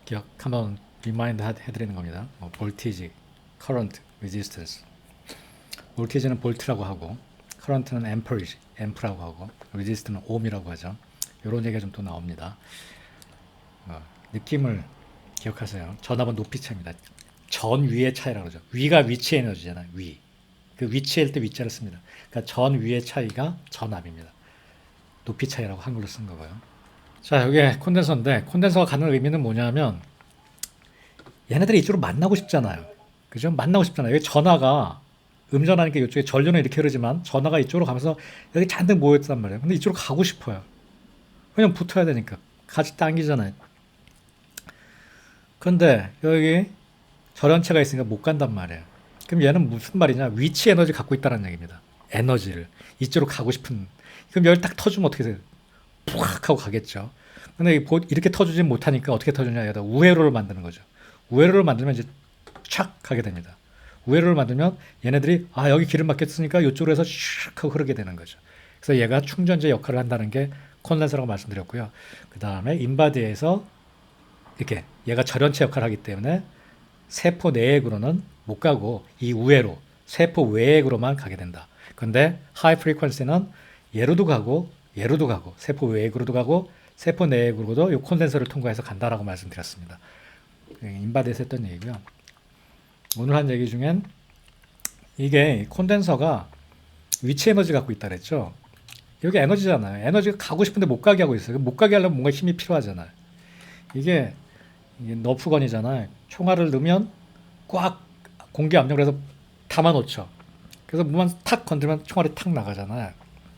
기억 한번 리마인드 해드리는 겁니다. 볼티지, 커런트, 레지스턴스. 볼티지는 볼트라고 하고, 커런트는 앰프라고 하고, 레지스턴은 옴이라고 하죠. 이런 얘기가 좀 또 나옵니다. 느낌을 기억하세요. 전압은 높이 차입니다. 전 위의 차이라고 그러죠. 위가 위치 에너지잖아요. 위. 그 위치일 때 위자를 씁니다. 그러니까 전 위의 차이가 전압입니다. 높이 차이라고 한글로 쓴 거고요. 자, 이게 콘덴서인데 콘덴서가 갖는 의미는 뭐냐면 얘네들이 이쪽으로 만나고 싶잖아요. 그죠? 만나고 싶잖아요. 여기 전하가 음전하니까 이쪽에 전류는 이렇게 흐르지만 전하가 이쪽으로 가면서 여기 잔뜩 모여있단 말이에요. 근데 이쪽으로 가고 싶어요. 그냥 붙어야 되니까. 같이 당기잖아요. 근데 여기 절연체가 있으니까 못 간단 말이에요. 그럼 얘는 무슨 말이냐? 위치 에너지 갖고 있다는 얘기입니다. 에너지를. 이쪽으로 가고 싶은. 그럼 여기 딱 터주면 어떻게 돼요? 푹 하고 가겠죠. 근데 이렇게 터주지 못하니까 어떻게 터주냐? 여기다 우회로를 만드는 거죠. 우회로를 만들면 이제 촥 가게 됩니다. 우회로를 만들면 얘네들이 여기 길을 막혔으니까 이쪽으로 해서 슉 하고 흐르게 되는 거죠. 그래서 얘가 충전재 역할을 한다는 게 콘덴서라고 말씀드렸고요. 그 다음에 인바디에서 이렇게 얘가 절연체 역할을 하기 때문에 세포 내액으로는 못 가고 이 우회로 세포 외액으로만 가게 된다. 근데 하이 프리퀀시는 얘로도 가고 얘로도 가고 세포 외액으로도 가고 세포 내액으로도 이 콘덴서를 통과해서 간다라고 말씀드렸습니다. 인바디에서 했던 얘기고요. 오늘 한 얘기 중엔 이게 콘덴서가 위치 에너지 갖고 있다 그랬죠. 여기 에너지잖아요. 에너지가 가고 싶은데 못 가게 하고 있어요. 못 가게 하려면 뭔가 힘이 필요하잖아요. 이게 너프건이잖아요. 총알을 넣으면 꽉 공기 압력을 해서 담아놓죠. 그래서 뭐만 탁 건드리면 총알이 탁 나가잖아요.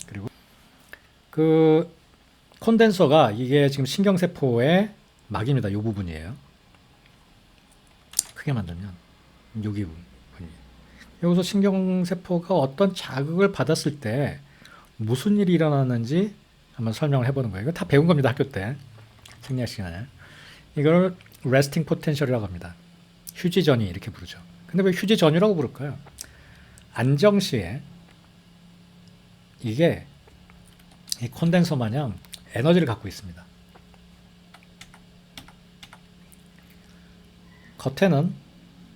그리고 그 콘덴서가 이게 지금 신경세포의 막입니다. 이 부분이에요. 크게 만들면 여기 부분이. 여기서 신경세포가 어떤 자극을 받았을 때 무슨 일이 일어나는지 한번 설명을 해보는 거예요. 이거 다 배운 겁니다. 학교 때 생리학 시간에. 이걸 resting potential이라고 합니다. 휴지전이 이렇게 부르죠. 근데 왜 휴지전이라고 부를까요? 안정시에 이게 이 콘덴서 마냥 에너지를 갖고 있습니다. 겉에는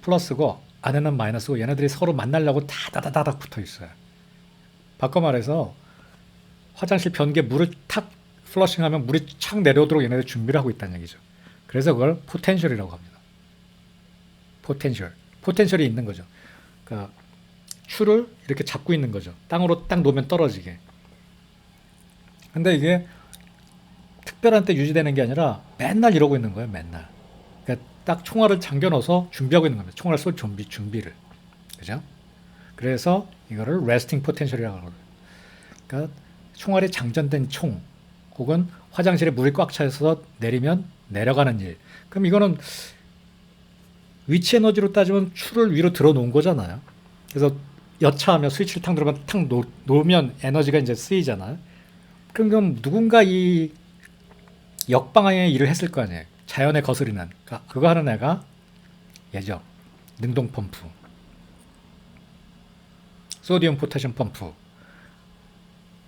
플러스고 안에는 마이너스고 얘네들이 서로 만나려고 다다다닥 붙어 있어요. 바꿔 말해서 화장실 변기에 물을 탁 플러싱하면 물이 착 내려오도록 얘네들 준비를 하고 있다는 얘기죠. 그래서 그걸 포텐셜이라고 합니다. 포텐셜이 있는 거죠. 그러니까 추를 이렇게 잡고 있는 거죠. 땅으로 딱 놓으면 떨어지게. 근데 이게 특별한 때 유지되는 게 아니라 맨날 이러고 있는 거예요. 맨날. 그러니까 딱 총알을 잠겨 넣어서 준비하고 있는 겁니다. 총알 쏠 준비를. 그죠? 그래서 이거를 resting potential이라고 합니다. 그러니까 총알이 장전된 총 혹은 화장실에 물이 꽉 차서 내리면 내려가는 일. 그럼 이거는 위치 에너지로 따지면 추를 위로 들어 놓은 거잖아요. 그래서 여차하면 스위치를 탁 누르면 탁 놓으면 에너지가 이제 쓰이잖아요. 그럼 누군가 이 역방향의 일을 했을 거 아니에요. 자연에 거스르는. 그거 하는 애가 얘죠. 능동 펌프. 소디움 포타슘 펌프.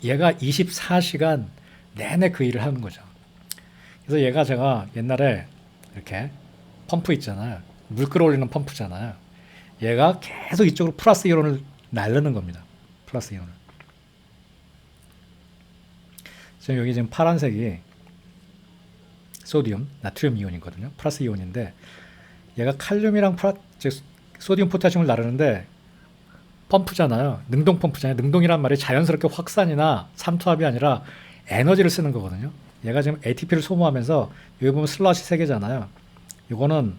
얘가 24시간 내내 그 일을 하는 거죠. 그래서 얘가 제가 옛날에 이렇게 펌프 있잖아요. 물 끌어올리는 펌프잖아요. 얘가 계속 이쪽으로 플러스 이온을 날르는 겁니다. 플러스 이온을. 지금 여기 지금 파란색이 소디움, 나트륨 이온이거든요. 플러스 이온인데 얘가 칼륨이랑 소디움 포타슘을 나르는데 펌프잖아요. 능동 펌프잖아요. 능동이란 말이 자연스럽게 확산이나 삼투압이 아니라 에너지를 쓰는 거거든요. 얘가 지금 ATP를 소모하면서 여기 보면 슬러시 3개잖아요. 이거는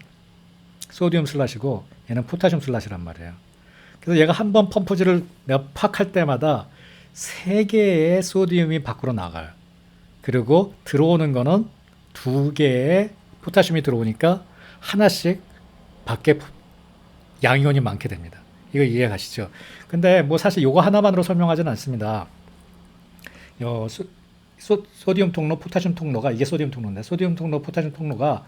소디움 슬러시고 얘는 포타슘 슬러시란 말이에요. 그래서 얘가 한 번 펌프질을 내가 팍 할 때마다 3개의 소디움이 밖으로 나가요. 그리고 들어오는 거는 2개의 포타슘이 들어오니까 하나씩 밖에 양이온이 많게 됩니다. 이거 이해 가시죠? 근데 뭐 사실 이거 하나만으로 설명하지는 않습니다. 소디움 통로, 포타슘 통로가 이게 소디움 통로인데 소디움 통로, 포타슘 통로가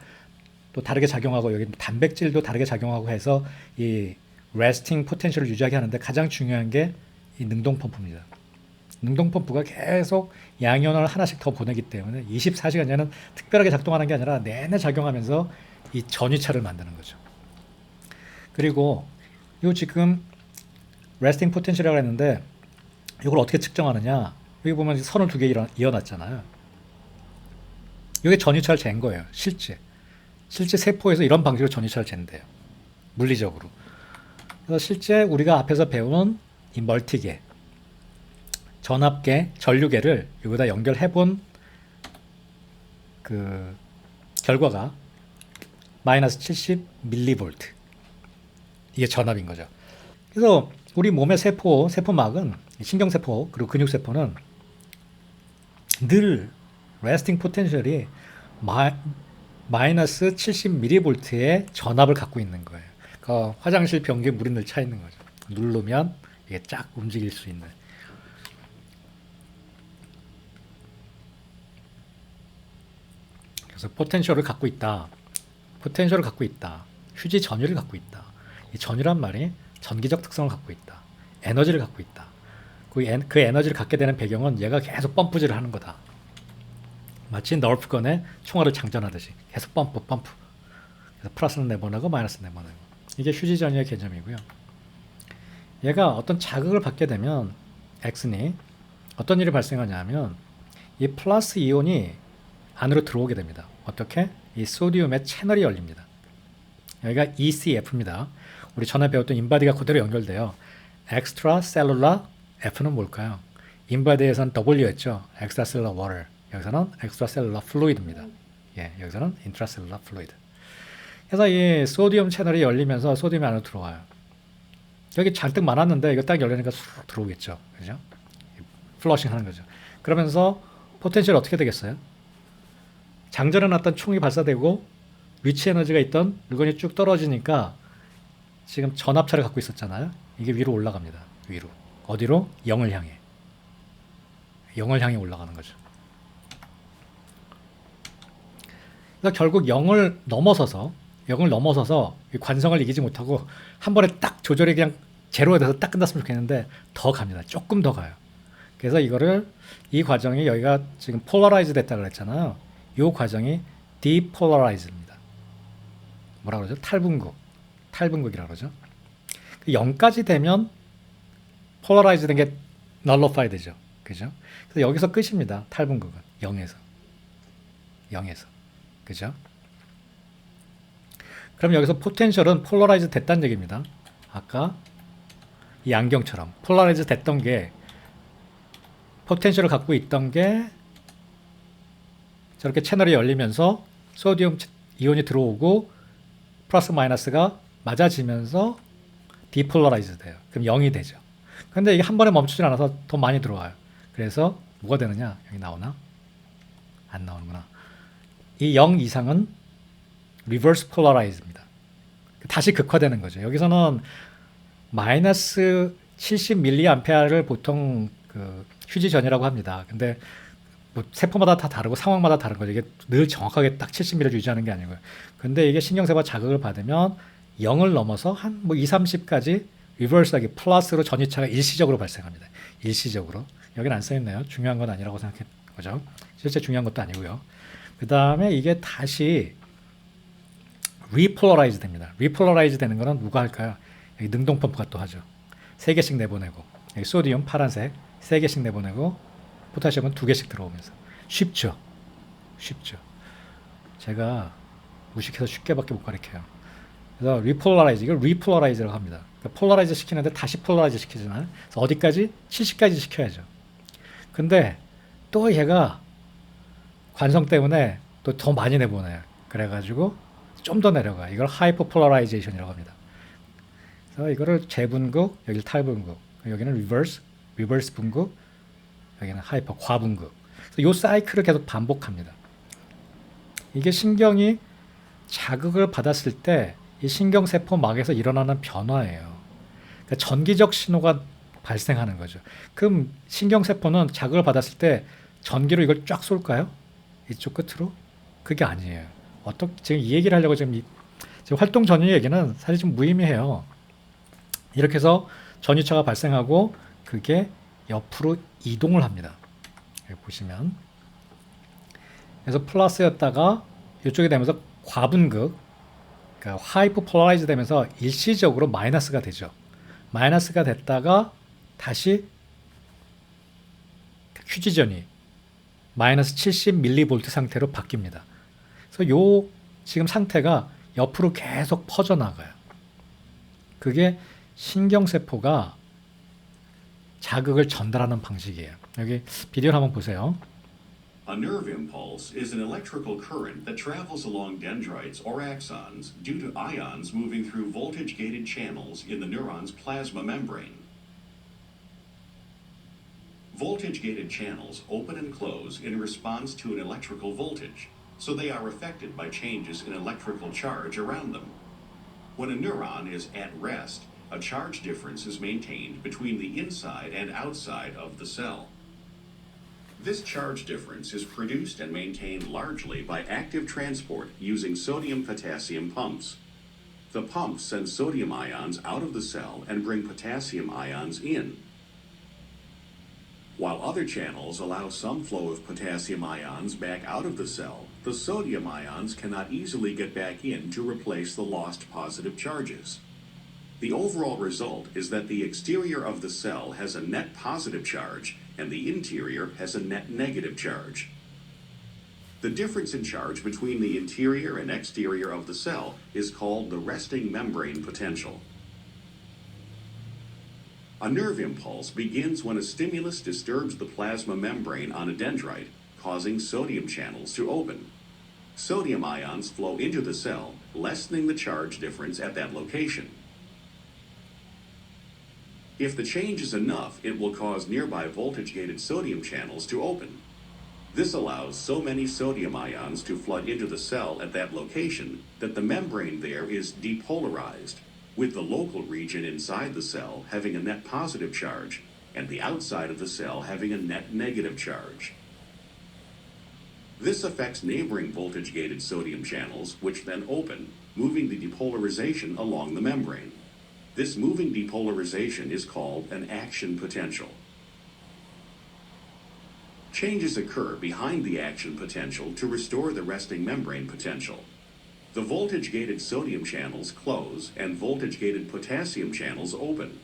또 다르게 작용하고 여기 단백질도 다르게 작용하고 해서 이 resting potential을 유지하게 하는데 가장 중요한 게 이 능동 펌프입니다. 능동 펌프가 계속 양이온을 하나씩 더 보내기 때문에 24시간 얘는 특별하게 작동하는 게 아니라 내내 작용하면서 이 전위차를 만드는 거죠. 그리고 요 지금 resting potential이라고 했는데 이걸 어떻게 측정하느냐? 여기 보면 선을 두 개 이어놨잖아요. 이게 전위차를 잰 거예요. 실제 세포에서 이런 방식으로 전위차를 잰대요. 물리적으로. 그래서 실제 우리가 앞에서 배운 이 멀티계, 전압계, 전류계를 여기다 연결해본 그 결과가 마이너스 70 밀리볼트. 이게 전압인 거죠. 그래서 우리 몸의 세포막은 신경세포 그리고 근육세포는 늘 레스팅 포텐셜이 마이너스 70 밀리볼트의 전압을 갖고 있는 거예요. 그 화장실 변기에 물이 늘 차 있는 거죠. 누르면 이게 쫙 움직일 수 있는. 그래서 포텐셜을 갖고 있다. 휴지 전위를 갖고 있다. 이 전위란 말이 전기적 특성을 갖고 있다. 에너지를 갖고 있다. 그 에너지를 갖게 되는 배경은 얘가 계속 펌프질을 하는 거다. 마치 너프건에 총알을 장전하듯이 계속 펌프. 그래서 플러스는 내보내고 마이너스는 내보내고. 이게 휴지 전위의 개념이고요. 얘가 어떤 자극을 받게 되면 X니 어떤 일이 발생하냐면 이 플러스 이온이 안으로 들어오게 됩니다. 어떻게? 이 소디움의 채널이 열립니다. 여기가 ECF입니다. 우리 전에 배웠던 인바디가 그대로 연결돼요. extracellular F는 뭘까요? 인바디에서는 W였죠. extracellular water. 여기서는 extracellular fluid입니다. 예, 여기서는 intracellular fluid. 그래서 이 소디움 채널이 열리면서 소디움이 안으로 들어와요. 여기 잔뜩 많았는데 이거 딱 열리니까 쑥 들어오겠죠. 그죠? 플러싱 하는 거죠. 그러면서 포텐셜이 어떻게 되겠어요? 장전해 놨던 총이 발사되고 위치 에너지가 있던 물건이 쭉 떨어지니까 지금 전압차를 갖고 있었잖아요. 이게 위로 올라갑니다. 위로. 어디로? 0을 향해. 0을 향해 올라가는 거죠. 그래서 결국 0을 넘어서서 관성을 이기지 못하고 한 번에 딱 조절이 그냥 제로가 돼서 딱 끝났으면 좋겠는데 더 갑니다. 조금 더 가요. 그래서 이 과정이 여기가 지금 폴라라이즈 됐다 그랬잖아요. 이 과정이 디폴라라이즈입니다. 뭐라 그러죠? 탈분극이라고 그러죠. 0까지 되면 폴라라이즈 된 게 널로파이 되죠. 그죠? 그래서 여기서 끝입니다. 탈분극은 0에서. 그죠? 그럼 여기서 포텐셜은 폴라라이즈 됐다는 얘기입니다. 아까 이 안경처럼 폴라라이즈 됐던 게 포텐셜을 갖고 있던 게 저렇게 채널이 열리면서 소디움 이온이 들어오고 플러스 마이너스가 맞아지면서 디폴라라이즈 돼요. 그럼 0이 되죠. 근데 이게 한 번에 멈추지 않아서 더 많이 들어와요. 그래서 뭐가 되느냐? 여기 나오나? 안 나오는구나. 이 0 이상은 리버스 폴라라이즈입니다. 다시 극화되는 거죠. 여기서는 마이너스 70mA를 보통 그 휴지 전이라고 합니다. 근데 뭐 세포마다 다 다르고 상황마다 다른 거죠. 이게 늘 정확하게 딱 70m를 유지하는 게 아니고요. 근데 이게 신경세포가 자극을 받으면 0을 넘어서 한 뭐 2, 30까지 리버스하게 플러스로 전위차가 일시적으로 발생합니다. 일시적으로. 여기는 안 써있네요. 중요한 건 아니라고 생각해 거죠. 실제 중요한 것도 아니고요. 그 다음에 이게 다시 리폴라라이즈 됩니다. 리폴라라이즈 되는 거는 누가 할까요? 여기 능동펌프가 또 하죠. 3개씩 내보내고 여기 소디움 파란색 3개씩 내보내고 포타시움은 2개씩 들어오면서 쉽죠. 제가 무식해서 쉽게밖에 못 가르쳐요. 그래서 리폴라라이즈, 이걸 리폴라라이즈라고 합니다. 그러니까 폴라라이즈 시키는데 다시 폴라라이즈 시키잖아요. 그래서 어디까지? 70까지 시켜야죠. 근데 또 얘가 관성 때문에 또 더 많이 내보내요. 그래가지고 좀 더 내려가. 이걸 하이퍼 폴라라이제이션이라고 합니다. 그래서 이거를 재분극, 여기를 탈분극, 여기는 리버스 분극, 여기는 하이퍼 과분극. 그래서 이 사이클을 계속 반복합니다. 이게 신경이 자극을 받았을 때 이 신경세포막에서 일어나는 변화예요. 그러니까 전기적 신호가 발생하는 거죠. 그럼 신경세포는 자극을 받았을 때 전기로 이걸 쫙 쏠까요? 이쪽 끝으로? 그게 아니에요. 지금 이 얘기를 하려고 지금 활동 전위 얘기는 사실 좀 무의미해요. 이렇게 해서 전위차가 발생하고 그게 옆으로 이동을 합니다. 여기 보시면. 그래서 플러스였다가 이쪽이 되면서 과분극, 그러니까 하이퍼 폴라라이즈 되면서 일시적으로 마이너스가 되죠. 마이너스가 됐다가 다시 휴지전이 마이너스 70mV 상태로 바뀝니다. 그래서 요 지금 상태가 옆으로 계속 퍼져나가요. 그게 신경세포가 자극을 전달하는 방식이에요. 여기 비디오를 한번 보세요. A nerve impulse is an electrical current that travels along dendrites or axons due to ions moving through voltage-gated channels in the neuron's plasma membrane. Voltage-gated channels open and close in response to an electrical voltage, so they are affected by changes in electrical charge around them. When a neuron is at rest, a charge difference is maintained between the inside and outside of the cell. This charge difference is produced and maintained largely by active transport using sodium-potassium pumps. The pumps send sodium ions out of the cell and bring potassium ions in, while other channels allow some flow of potassium ions back out of the cell. The sodium ions cannot easily get back in to replace the lost positive charges. The overall result is that the exterior of the cell has a net positive charge and the interior has a net negative charge. The difference in charge between the interior and exterior of the cell is called the resting membrane potential. A nerve impulse begins when a stimulus disturbs the plasma membrane on a dendrite, causing sodium channels to open. Sodium ions flow into the cell, lessening the charge difference at that location. If the change is enough, it will cause nearby voltage-gated sodium channels to open. This allows so many sodium ions to flood into the cell at that location that the membrane there is depolarized, with the local region inside the cell having a net positive charge and the outside of the cell having a net negative charge. This affects neighboring voltage-gated sodium channels, which then open, moving the depolarization along the membrane. This moving depolarization is called an action potential. Changes occur behind the action potential to restore the resting membrane potential. The voltage-gated sodium channels close and voltage-gated potassium channels open.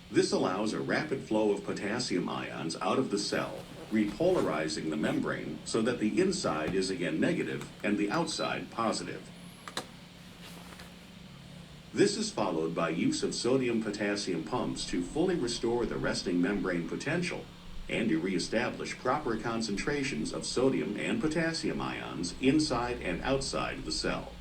This allows a rapid flow of potassium ions out of the cell, repolarizing the membrane so that the inside is again negative and the outside positive. This is followed by use of sodium-potassium pumps to fully restore the resting membrane potential and to reestablish proper concentrations of sodium and potassium ions inside and outside the cell.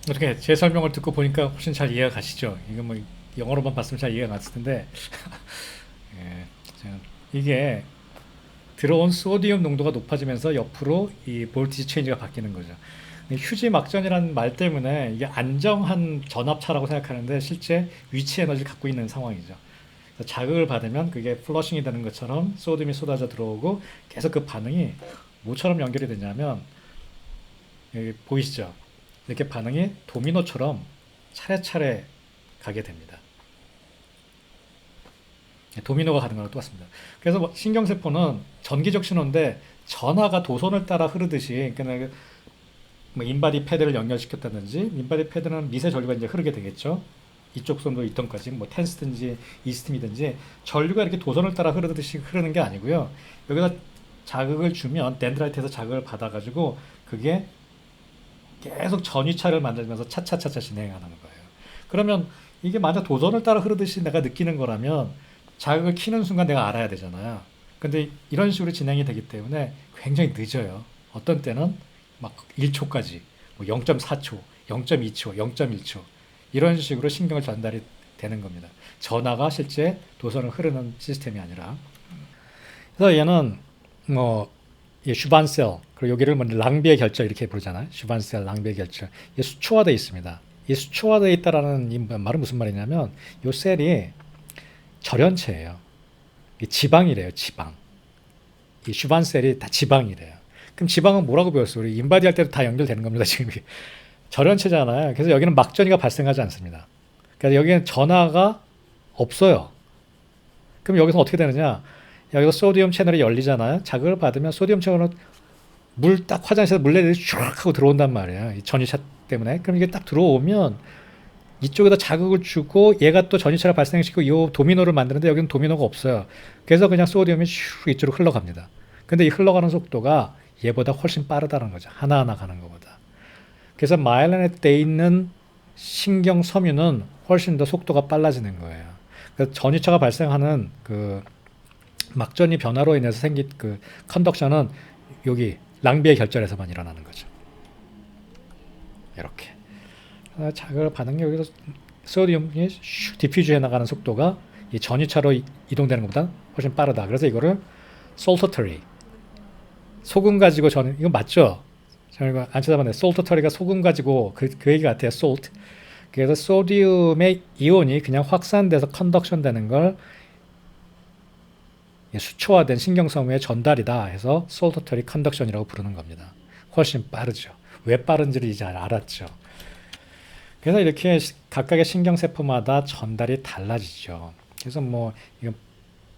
이렇게 제 설명을 듣고 보니까 훨씬 잘 이해가 가시죠? 이거 뭐 영어로만 봤으면 잘 이해가 갔을 텐데 예, 이게 들어온 소디움 농도가 높아지면서 옆으로 이 볼티지 체인지가 바뀌는 거죠. 휴지 막전이라는 말 때문에 이게 안정한 전압차라고 생각하는데 실제 위치 에너지를 갖고 있는 상황이죠. 그래서 자극을 받으면 그게 플러싱이 되는 것처럼 소디움이 쏟아져 들어오고 계속 그 반응이 뭐처럼 연결이 되냐면 여기 보이시죠? 이렇게 반응이 도미노처럼 차례차례 가게 됩니다. 도미노가 가는 거랑 똑같습니다. 그래서 뭐 신경세포는 전기적 신호인데 전하가 도선을 따라 흐르듯이 그러니까 뭐 인바디 패드를 연결시켰다든지 인바디 패드는 미세 전류가 이제 흐르게 되겠죠. 이쪽 선도 이ton까지 뭐 텐스든지 이스팀이든지 전류가 이렇게 도선을 따라 흐르듯이 흐르는 게 아니고요. 여기다 자극을 주면 덴드라이트에서 자극을 받아가지고 그게 계속 전위차를 만들면서 차차차차 진행하는 거예요. 그러면 이게 만약 도선을 따라 흐르듯이 내가 느끼는 거라면 자극을 키는 순간 내가 알아야 되잖아요. 근데 이런 식으로 진행이 되기 때문에 굉장히 늦어요. 어떤 때는 막 1초까지, 뭐 0.4초, 0.2초, 0.1초 이런 식으로 신경을 전달이 되는 겁니다. 전하가 실제 도선을 흐르는 시스템이 아니라. 그래서 얘는 뭐 슈반셀 그리고 여기를 뭐 랑비의 결절 이렇게 부르잖아요. 슈반셀, 랑비의 결절. 이게 수초화되어 있습니다. 이 수초화되어 있다라는 이 말은 무슨 말이냐면 이 셀이 절연체예요. 이 지방이래요. 지방. 이 슈반셀이 다 지방이래요. 그럼 지방은 뭐라고 배웠어? 우리 인바디 할 때도 다 연결되는 겁니다. 지금 이게 절연체잖아요. 그래서 여기는 막전이가 발생하지 않습니다. 그러니까 여기는 전하가 없어요. 그럼 여기서 어떻게 되느냐? 여기서 소디움 채널이 열리잖아요. 자극을 받으면 소디움 채널은 물 딱 화장실에서 물 내리듯이 슉 하고 들어온단 말이에요. 이 전이차 때문에. 그럼 이게 딱 들어오면 이쪽에다 자극을 주고 얘가 또 전이차를 발생시키고 이 도미노를 만드는데 여기는 도미노가 없어요. 그래서 그냥 소디움이 슉 이쪽으로 흘러갑니다. 근데 이 흘러가는 속도가 얘보다 훨씬 빠르다는 거죠. 하나하나 가는 것보다. 그래서 마일렌에 돼 있는 신경 섬유는 훨씬 더 속도가 빨라지는 거예요. 그래서 전이차가 발생하는 그 막전이 변화로 인해서 생긴 그 컨덕션은 여기 랑비의 결절에서만 일어나는 거죠. 이렇게 자극을 받는 게 여기서 소디움이 슉 디퓨즈해 나가는 속도가 이 전이차로 이동되는 것보다 훨씬 빠르다. 그래서 이거를 솔터터리 소금 가지고 저는 이거 맞죠? 저희가 안 찾아봤는데 솔터터리가 소금 가지고 그 얘기 같아요. salt. 그래서 소디움의 이온이 그냥 확산돼서 컨덕션 되는 걸 수초화된 신경섬유의 전달이다 해서 솔터터리 컨덕션이라고 부르는 겁니다. 훨씬 빠르죠. 왜 빠른지를 이제 알았죠. 그래서 이렇게 각각의 신경세포마다 전달이 달라지죠. 그래서 뭐 이건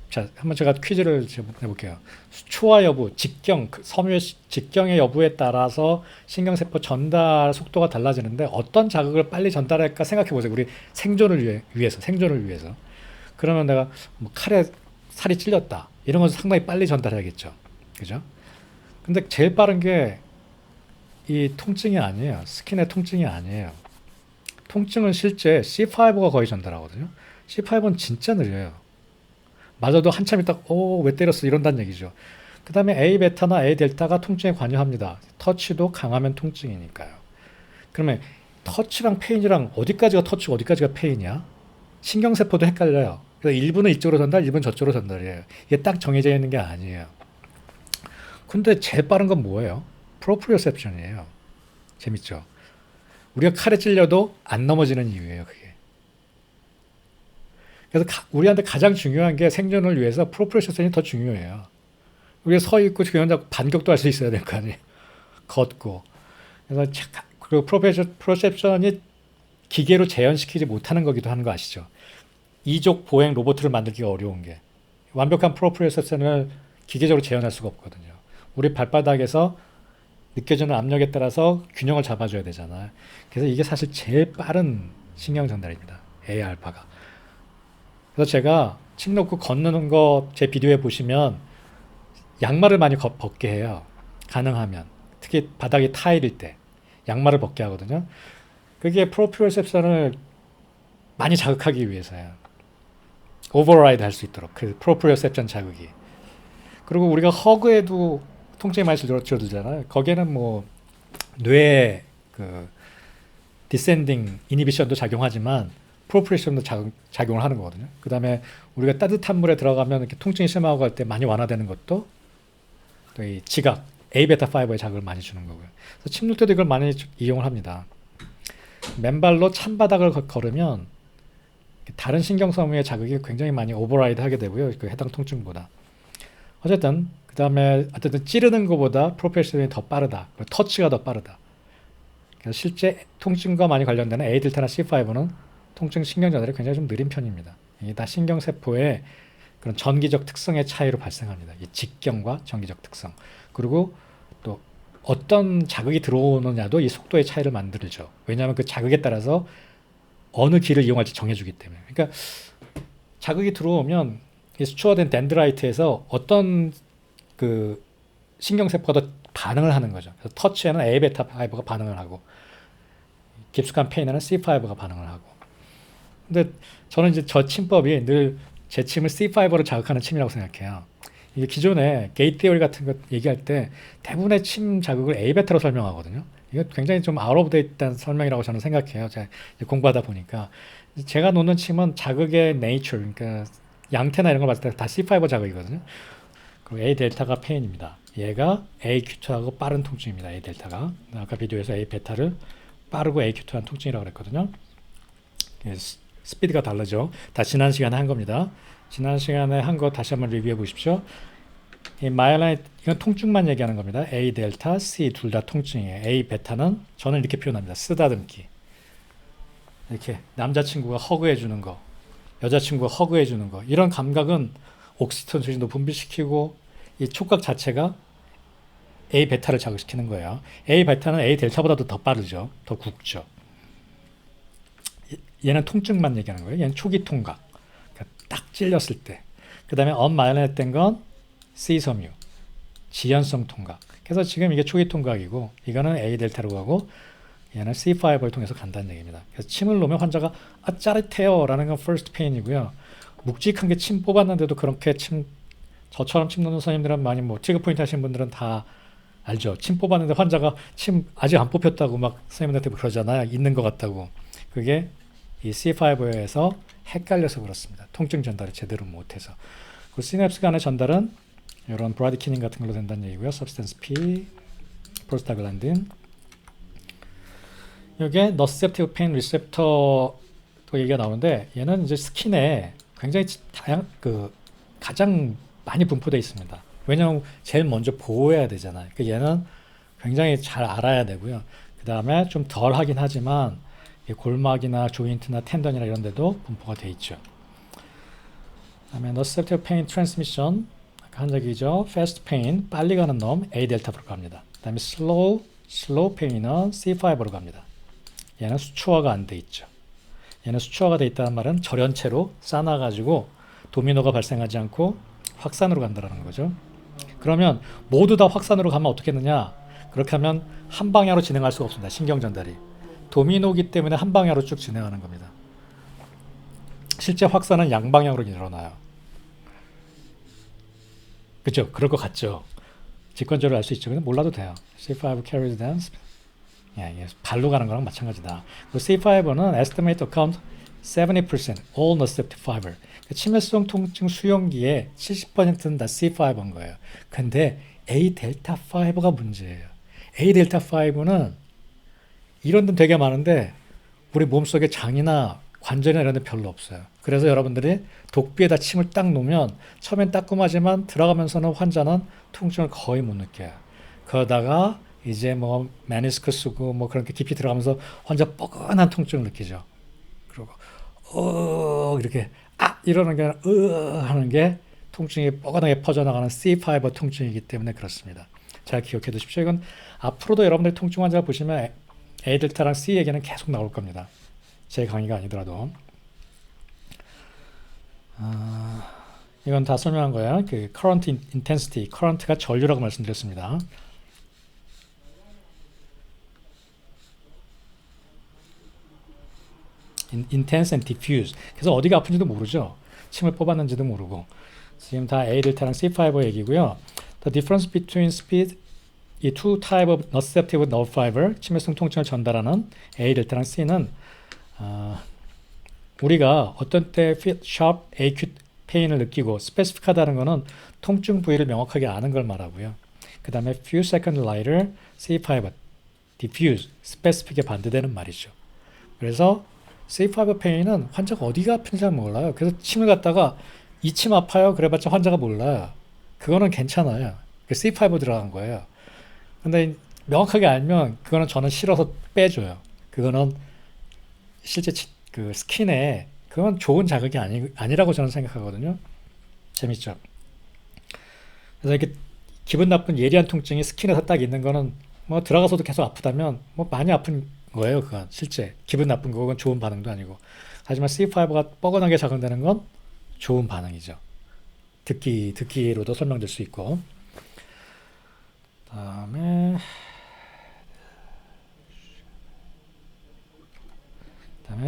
자 한번 제가 퀴즈를 해볼게요. 수초화 여부, 직경, 섬유의 직경의 여부에 따라서 신경세포 전달 속도가 달라지는데 어떤 자극을 빨리 전달할까 생각해 보세요. 우리 생존을 위해서. 그러면 내가 뭐 칼에 살이 찔렸다. 이런 건 상당히 빨리 전달해야겠죠. 그죠? 근데 제일 빠른 게 이 통증이 아니에요. 스킨의 통증이 아니에요. 통증은 실제 C5가 거의 전달하거든요. C5는 진짜 느려요. 맞아도 한참 있다가 왜 때렸어 이런다는 얘기죠. 그 다음에 A 베타나 A 델타가 통증에 관여합니다. 터치도 강하면 통증이니까요. 그러면 터치랑 페인이랑 어디까지가 터치고 어디까지가 페인이야? 신경세포도 헷갈려요. 그래서 일부는 이쪽으로 전달, 일부는 저쪽으로 전달이에요. 이게 딱 정해져 있는 게 아니에요. 근데 제일 빠른 건 뭐예요? 프로프리오셉션이에요. 재밌죠? 우리가 칼에 찔려도 안 넘어지는 이유예요, 그게. 그래서 우리한테 가장 중요한 게 생존을 위해서 프로프리오셉션이 더 중요해요. 우리가 서 있고 그냥 반격도 할 수 있어야 될 거 아니에요. 걷고. 그래서 그리고 프로셉션이 기계로 재현시키지 못하는 거기도 하는 거 아시죠? 이족 보행 로봇을 만들기가 어려운 게 완벽한 프로프리오셉션을 기계적으로 재현할 수가 없거든요. 우리 발바닥에서 느껴지는 압력에 따라서 균형을 잡아줘야 되잖아요. 그래서 이게 사실 제일 빠른 신경 전달입니다. A알파가. 그래서 제가 침 놓고 걷는 거 제 비디오에 보시면 양말을 많이 벗게 해요. 가능하면. 특히 바닥이 타일일 때 양말을 벗게 하거든요. 그게 프로프리오셉션을 많이 자극하기 위해서요. 오버라이드 할 수 있도록 그 프로프리오셉션 자극이. 그리고 우리가 허그에도 통증이 많이 줄어들잖아요. 거기에는 뭐 뇌의 그 디센딩 이니비션도 작용하지만 프로프리오셉션도 작용을 하는 거거든요. 그 다음에 우리가 따뜻한 물에 들어가면 이렇게 통증이 심하고 할 때 많이 완화되는 것도 또 이 지각 A베타 파이버의 자극을 많이 주는 거고요. 그래서 침 놓을 때도 이걸 많이 이용을 합니다. 맨발로 찬바닥을 걸으면 다른 신경섬유의 자극이 굉장히 많이 오버라이드 하게 되고요. 그 해당 통증보다. 어쨌든 그 다음에 어쨌든 찌르는 것보다 프로프리오셉션이 더 빠르다. 그리고 터치가 더 빠르다. 그래서 실제 통증과 많이 관련되는 A 델타나 C5는 통증 신경 전달이 굉장히 좀 느린 편입니다. 이게 다 신경세포의 그런 전기적 특성의 차이로 발생합니다. 이 직경과 전기적 특성. 그리고 또 어떤 자극이 들어오느냐도 이 속도의 차이를 만들죠. 왜냐하면 그 자극에 따라서 어느 길을 이용할지 정해주기 때문에. 그러니까 자극이 들어오면 이 수초화된 덴드라이트에서 어떤 그 신경세포가 더 반응을 하는 거죠. 그래서 터치에는 A베타 파이버가 반응을 하고 깊숙한 페인에는 C5가 반응을 하고. 근데 저는 이제 저 침법이 늘 제 침을 C5로 자극하는 침이라고 생각해요. 이게 기존에 게이트 테오리 같은 거 얘기할 때 대부분의 침 자극을 A베타로 설명하거든요. 이거 굉장히 좀 아웃 오브 데이트한 설명이라고 저는 생각해요. 제가 공부하다 보니까. 제가 놓는 침은 자극의 네이처, 그러니까 양태나 이런 걸 봤을 때 다 C5 자극이거든요. 그리고 A 델타가 페인입니다. 얘가 A 큐트하고 빠른 통증입니다. A 델타가. 아까 비디오에서 A 베타를 빠르고 A 큐트한 통증이라고 그랬거든요. 스피드가 다르죠. 다 지난 시간에 한 겁니다. 지난 시간에 한 거 다시 한번 리뷰해 보십시오. 이 마일라인 이건 통증만 얘기하는 겁니다. A 델타, C 둘 다 통증이에요. A 베타는 저는 이렇게 표현합니다. 쓰다듬기. 이렇게 남자친구가 허그해 주는 거, 여자친구가 허그해 주는 거 이런 감각은 옥시토신도 분비시키고 이 촉각 자체가 A 베타를 자극시키는 거예요. A 베타는 A 델타보다도 더 빠르죠. 더 굵죠. 얘는 통증만 얘기하는 거예요. 얘는 초기 통각. 그러니까 딱 찔렸을 때. 그 다음에 언마일라이트 된 건 C 섬유. 지연성 통각. 그래서 지금 이게 초기 통각이고 이거는 A 델타로 가고 얘는 C5를 통해서 간다는 얘기입니다. 그래서 침을 놓으면 환자가 짜릿해요 라는 건 first pain이고요. 묵직한 게 침 뽑았는데도 그렇게 저처럼 침 놓는 선생님들은 많이 뭐 트리거 포인트 하시는 분들은 다 알죠. 침 뽑았는데 환자가 침 아직 안 뽑혔다고 막 선생님한테 그러잖아요. 있는 것 같다고. 그게 이 C5에서 헷갈려서 그렇습니다. 통증 전달을 제대로 못해서. 그 시냅스 간의 전달은 이런 브라디키닌 같은 걸로 된다는 얘기고요. substance P, 프로스타글란딘. 여기에 nociceptive pain receptor 또 얘기가 나오는데 얘는 이제 스킨에 굉장히 가장 많이 분포되어 있습니다. 왜냐하면 제일 먼저 보호해야 되잖아요. 얘는 굉장히 잘 알아야 되고요. 그 다음에 좀 덜 하긴 하지만 골막이나 조인트나 텐던이나 이런 데도 분포가 되어 있죠. 그 다음에 nociceptive pain transmission 한 적이죠. fast pain 빨리 가는 놈 A 델타로 갑니다. 그 다음에 slow pain은 C5로 갑니다. 얘는 수초화가 안 돼 있죠. 얘는 수초화가 돼 있다는 말은 절연체로 쌓아가지고 도미노가 발생하지 않고 확산으로 간다는 거죠. 그러면 모두 다 확산으로 가면 어떻게 되느냐? 그렇게 하면 한 방향으로 진행할 수가 없습니다. 신경 전달이. 도미노기 때문에 한 방향으로 쭉 진행하는 겁니다. 실제 확산은 양방향으로 일어나요. 그죠? 그럴 것 같죠? 직관적으로 알 수 있죠. 근데 몰라도 돼요. C5 carries down. 예, 발로 가는 거랑 마찬가지다. C5는 estimate account 70% all nociceptive fiber. 치매성 통증 수용기의 70%는 다 C5인 거예요. 근데 A 델타 5가 문제예요. A 델타 5는 이런 데 되게 많은데 우리 몸속에 장이나 관절이나 이런 데 별로 없어요. 그래서 여러분들이 독비에다 침을 딱 놓으면 처음엔 따끔하지만 들어가면서는 환자는 통증을 거의 못 느껴요. 그러다가 이제 뭐 메니스크 쓰고 뭐 그렇게 깊이 들어가면서 환자 뻐근한 통증을 느끼죠. 그리고 이렇게 이러는 게 아니라 하는 게 통증이 뻐근하게 퍼져나가는 C5 통증이기 때문에 그렇습니다. 잘 기억해 두십시오. 이건 앞으로도 여러분들 통증 환자를 보시면 A 델타랑 C 얘기는 계속 나올 겁니다. 제 강의가 아니더라도. 이건 다 설명한 거예요. 그 current intensity, current가 전류라고 말씀드렸습니다. intense and diffuse. 그래서 어디가 아픈지도 모르죠. 침을 뽑았는지도 모르고. 지금 다 A 델타랑 C5 얘기고요. The difference between speed 이 two type of nociceptive nerve fiber 치매성 통증을 전달하는 A 델타랑 C는 우리가 어떤 때 sharp acute pain을 느끼고 specific하다는 거는 통증 부위를 명확하게 아는 걸 말하고요. 그 다음에 few second later C5 diffuse specific에 반대되는 말이죠. 그래서 C5 페인은 환자가 어디가 아픈지 잘 몰라요. 그래서 침을 갖다가 이 침 아파요. 그래봤자 환자가 몰라요. 그거는 괜찮아요. C5 들어간 거예요. 근데 명확하게 알면 그거는 저는 싫어서 빼줘요. 그거는 실제 그 스킨에 그건 좋은 자극이 아니라고 저는 생각하거든요. 재밌죠? 그래서 이렇게 기분 나쁜 예리한 통증이 스킨에서 딱 있는 거는 뭐 들어가서도 계속 아프다면 뭐 많이 아픈 거예요. 그건 실제 기분 나쁜 거건 좋은 반응도 아니고. 하지만 C5가 뻐근하게 작용되는 건 좋은 반응이죠. 듣기로도 설명될 수 있고. 다음에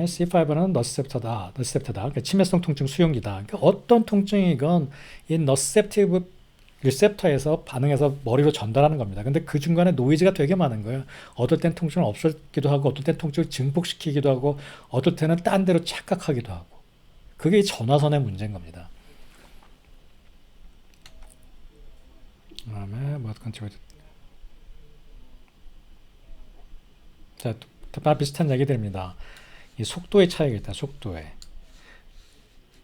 C5는 너시셉터다. 그러니까 치매성 통증 수용기다. 그러니까 어떤 통증이건 이 너시셉티브 리셉터에서 반응해서 머리로 전달하는 겁니다. 근데 그 중간에 노이즈가 되게 많은 거예요. 어떨 땐 통증을 없애기도 하고 어떨 땐 통증을 증폭시키기도 하고 어떨 때는 딴 데로 착각하기도 하고. 그게 이 전화선의 문제인 겁니다. 그다음에 자, 다 비슷한 얘기들입니다. 이 속도의 차이겠다. 속도에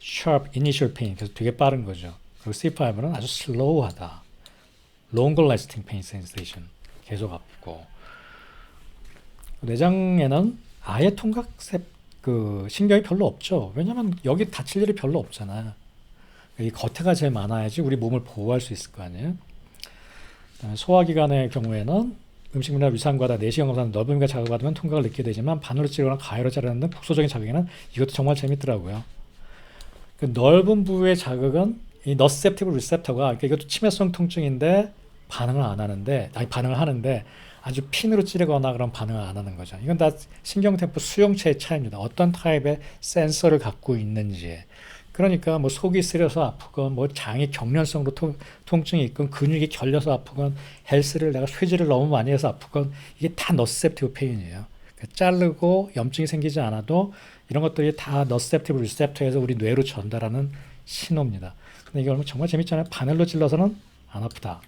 sharp initial pain 그래서 되게 빠른 거죠. 그리고 C5는 아주 slow하다. longer lasting pain sensation. 계속 아프고. 뇌장에는 아예 그 신경이 별로 없죠. 왜냐면 여기 다칠 일이 별로 없잖아. 이 겉에가 제일 많아야지 우리 몸을 보호할 수 있을 거 아니에요. 그다음에 소화기관의 경우에는 음식물이나 위산과다 내시경 검사는 넓은 부위가 자극받으면 통각을 느끼게 되지만 바늘로 찌르거나 가위로 자르는 등 국소적인 자극에는 이것도 정말 재밌더라고요. 그 넓은 부위의 자극은 이 너셉티브 리셉터가, 그러니까 이것도 치매성 통증인데 반응을 하는데 아주 핀으로 찌르거나 그런 반응을 안 하는 거죠. 이건 다 신경템포 수용체의 차이입니다. 어떤 타입의 센서를 갖고 있는지. 그러니까 뭐 속이 쓰려서 아프건 뭐 장이 경련성으로 통증이 있건 근육이 결려서 아프건 헬스를 내가 쇠질을 너무 많이 해서 아프건 이게 다 너셉티브 페인이에요. 그러니까 자르고 염증이 생기지 않아도 이런 것들이 다 너셉티브 리셉터에서 우리 뇌로 전달하는 신호입니다. 근데 이게 정말 재밌잖아요. 바늘로 찔러서는 안 아프다.